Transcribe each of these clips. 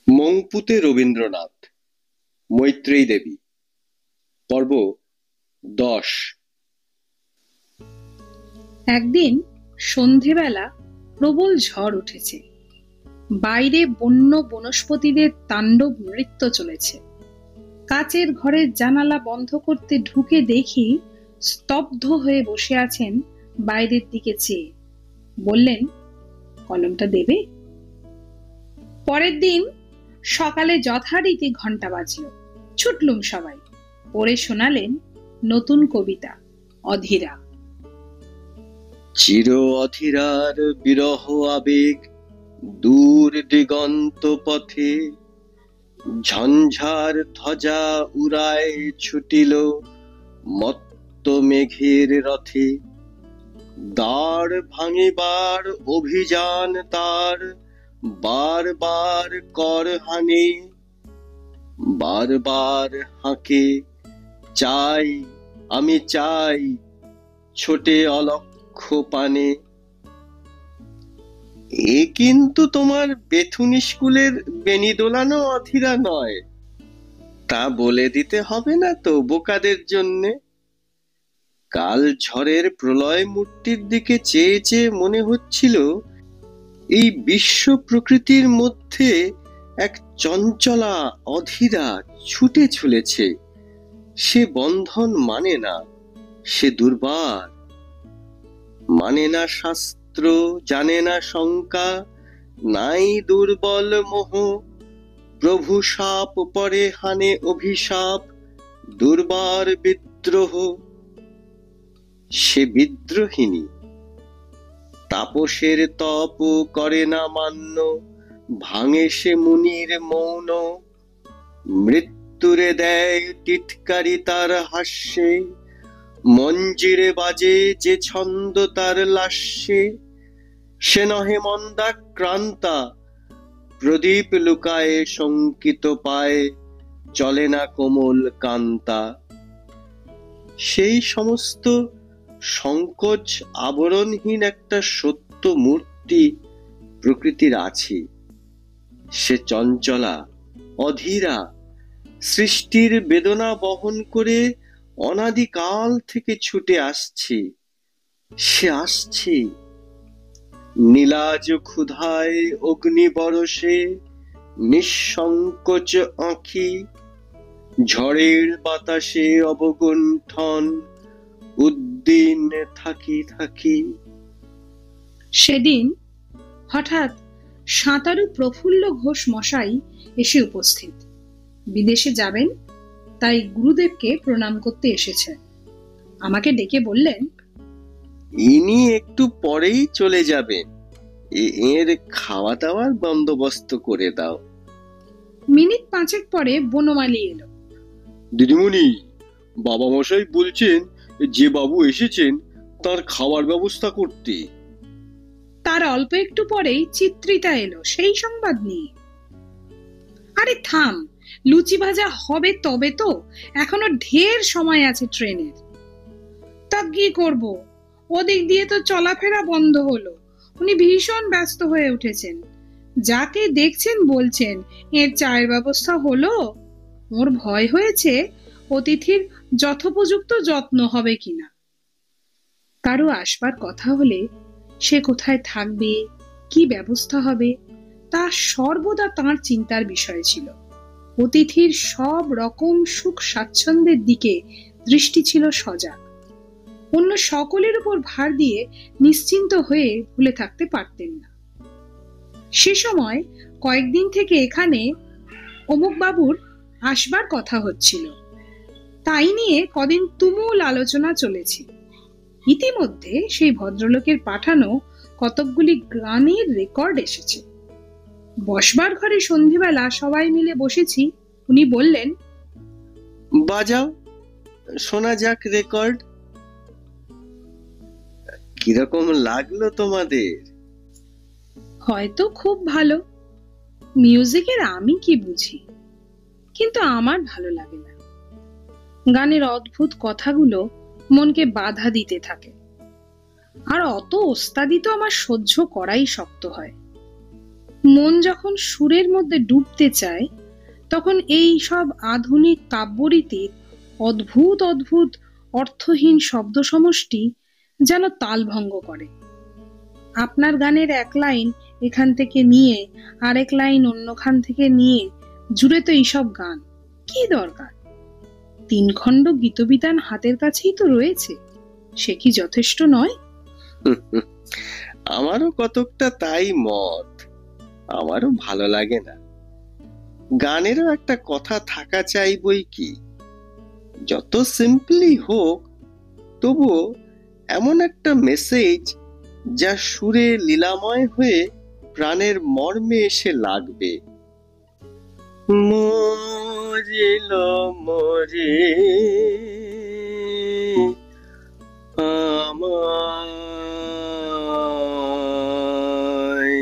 মংপুতে রবীন্দ্রনাথ, মৈত্রেয়ী দেবী, পর্ব 10। একদিন সন্ধেবেলা প্রবল ঝড় উঠেছে। বাইরে বন্য বনস্পতিদের তাণ্ডব নৃত্য চলেছে। কাচের ঘরের জানালা বন্ধ করতে ঢুকে দেখি স্তব্ধ হয়ে বসে আছেন বাইরের দিকে চেয়ে। বললেন, কলমটা দেবে? পরের দিন সকালে যথারীতি ঘন্টা বাজল। ছুটলুম সবাই। পড়ে শোনালেন নতুন কবিতা, অধীরা। চির অধীরার বিরহ আবেগ দূর দিগন্ত পথে, ঝঞ্ঝার ধ্বজা উড়ায় ছুটিল মত্ত মেঘের রথে। দ্বার ভাঙিবার অভিযান তার বার বার কর হানে, বারবার হাঁকে চাই আমি চাই ছোটে অলক্ষ পানে। এ কিন্তু তোমার বেথুনি স্কুলের বেনি দোলানো অধীরা নয়, তা বলে দিতে হবে না তো বোকাদের জন্যে। কাল ঝড়ের প্রলয় মূর্তির দিকে চেয়ে চেয়ে মনে হচ্ছিল এই বিশ্ব প্রকৃতির মধ্যে এক চঞ্চলা অধীরা ছুটে চলেছে। সে বন্ধন মানে না, সে দুর্বার, মানে না শাস্ত্র, জানে না শঙ্কা, নাই দুর্বল মোহ। প্রভু শাপ পরে হানে অভিশাপ, দুর্বার বিদ্রোহ। সে বিদ্রোহিনী, তাপসের তপ করে না মান্য, ভাঙে সে মুনির মৌন। মৃত্যুরে দেয় টিটকারি তার হাস্যে, মঞ্জিরে বাজে যে ছন্দ তার লাস্যে। সে নহে মন্দাক্রান্তা, প্রদীপ লুকায়ে শঙ্কিত পায়ে, চলে না কোমল কান্তা। সেই সমস্ত সংকোচ আবরণহীন একটা সত্য মূর্তি প্রকৃতির আছে। সে চঞ্চলা, অধীরা, সৃষ্টির বেদনা বহন করে অনাদিকাল থেকে ছুটে আসছে। সে আসছে নীলাজ ক্ষুধায় অগ্নি বরসে, নিঃসংকোচ আঁখি, ঝড়ের বাতাসে অবগুণ্ঠন, উদ্দিন থাকি থাকি। সেদিন হঠাৎ সাঁতারু প্রফুল্ল ঘোষ মশাই এসে উপস্থিত। বিদেশে যাবেন, তাই গুরুদেবকে প্রণাম করতে এসেছেন। আমাকে ডেকে বললেন, ইনি একটু পরেই চলে যাবেন, এর খাওয়া দাওয়ার বন্দোবস্ত করে দাও। মিনিট 5 পরে বনমালী এলো। দিদিমণি, বাবা মশাই বলছেন যে বাবু এসেছেন তার খাওয়ার ব্যবস্থা করতে। তার অল্প একটু পরেই চিত্রিতা এলো সেই সংবাদ নিয়ে। আরে থাম, লুচি ভাজা হবে তবে তো, এখনো ঢের সময় আছে ট্রেনের। তা কি করব, ওদিক দিয়ে তো চলাফেরা বন্ধ হলো। উনি ভীষণ ব্যস্ত হয়ে উঠেছেন। যাকে দেখছেন বলছেন এর চায়ের ব্যবস্থা হলো। ওর ভয় হয়েছে অতিথির যথোপযুক্ত যত্ন হবে কিনা। কারো আসবার কথা হলে সে কোথায় থাকবে, কি ব্যবস্থা হবে, তা সর্বদা তাঁর চিন্তার বিষয় ছিল। অতিথির সব রকম সুখ স্বাচ্ছন্দ্যের দিকে দৃষ্টি ছিল সজাগ। অন্য সকলের উপর ভার দিয়ে নিশ্চিন্ত হয়ে ভুলে থাকতে পারতেন না। সে সময় কয়েকদিন থেকে এখানে অমুক বাবুর আসবার কথা হচ্ছিল, তাই নিয়ে কদিন তুমুল আলোচনা চলেছে। ইতিমধ্যে সেই ভদ্রলোকের পাঠানো কতকগুলি গানের রেকর্ড এসেছে। বসবার ঘরে সন্ধ্যেবেলা সবাই মিলে বসেছি। উনি বললেন, বাজাও, শোনা যাক রেকর্ড। কিরকম লাগলো তোমাদের? হয়তো খুব ভালো। মিউজিকের আমি কি বুঝি, কিন্তু আমার ভালো লাগে না। গানের অদ্ভুত কথাগুলো মনকে বাধা দিতে থাকে, আর অত ওস্তাদি তো আমার সহ্য করাই শক্ত হয়। মন যখন সুরের মধ্যে ডুবতে চায় তখন এই সব আধুনিক কাব্যরীতির অদ্ভুত অদ্ভুত অর্থহীন শব্দ সমষ্টি যেন তালভঙ্গ করে। আপনার গানের এক লাইন এখান থেকে নিয়ে আরেক লাইন অন্যখান থেকে নিয়ে জুড়ে তো এইসব গান, কি দরকার? 3 খণ্ড গীতবিতান হাতের কাছেই তো রয়েছে, সে কি যথেষ্ট নয়? আমারও কতকটা তাই মত। আমারও ভালো লাগে না। গানেরও একটা কথা থাকা চাই বই কি। যত সিম্পলি হোক, তবুও এমন একটা মেসেজ যা সুরে লীলাময় হয়ে প্রাণের মর্মে এসে লাগবে। মরিল মরে আমায়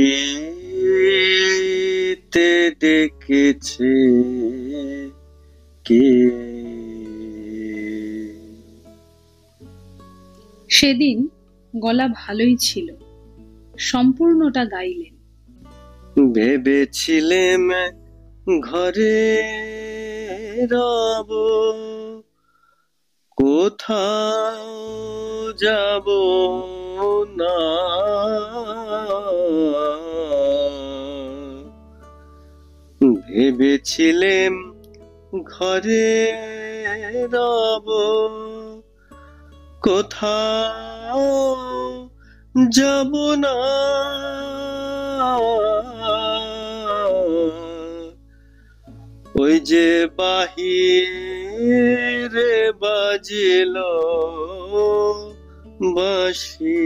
বাঁশিতে ডেকেছে কে। সেদিন গলা ভালোই ছিল, সম্পূর্ণটা গাইলেন। ভেবেছিলেম ঘরে রব, কোথাও যাব না। ভেবেছিলেম ঘরে রব, কোথাও যাব না। ওই যে বাহিরে বাজিল বাঁশি,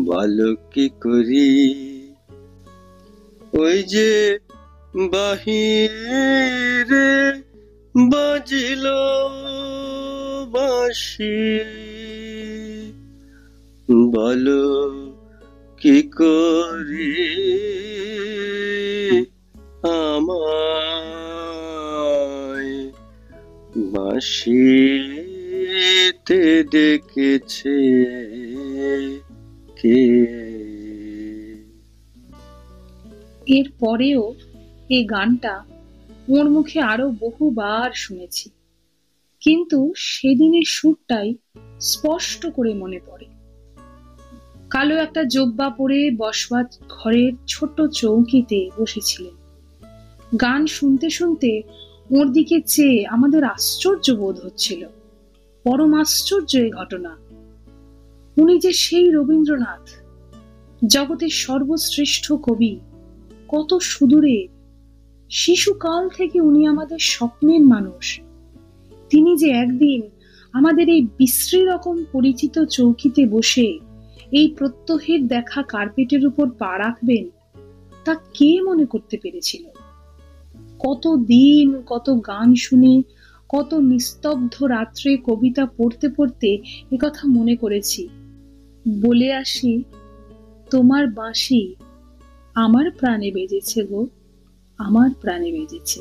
বলো কি করি। ওই যে বাহিরে বাজিল বাঁশি, বলো কি করি। আমায় বাঁশিতে ডেকেছে কে। এর পরেও এই গানটা ওর মুখে আরো বহুবার শুনেছি, কিন্তু সেদিনের সুরটাই স্পষ্ট করে মনে পড়ে। কালো একটা জোব্বা পরে বসবাত ঘরের ছোট চৌকিতে বসেছিলেন। গান শুনতে শুনতে ওর দিকে চেয়ে আমাদের আশ্চর্য বোধ হচ্ছিল। পরম আশ্চর্য এই ঘটনা। উনি যে সেই রবীন্দ্রনাথ, জগতের সর্বশ্রেষ্ঠ কবি, কত সুদূরে। শিশুকাল থেকে উনি আমাদের স্বপ্নের মানুষ। তিনি যে একদিন আমাদের এই বিশ্রী রকম পরিচিত চৌকিতে বসে এই প্রত্যহের দেখা কার্পেটের উপর পা রাখবেন, তা কে মনে করতে পেরেছিল? কত দিন, কত গান শুনে, কত নিস্তব্ধ রাত্রে কবিতা পড়তে পড়তে একথা মনে করেছি। বলে আসি, তোমার বাঁশি আমার প্রাণে বেজেছে গো, আমার প্রাণে বেজেছে।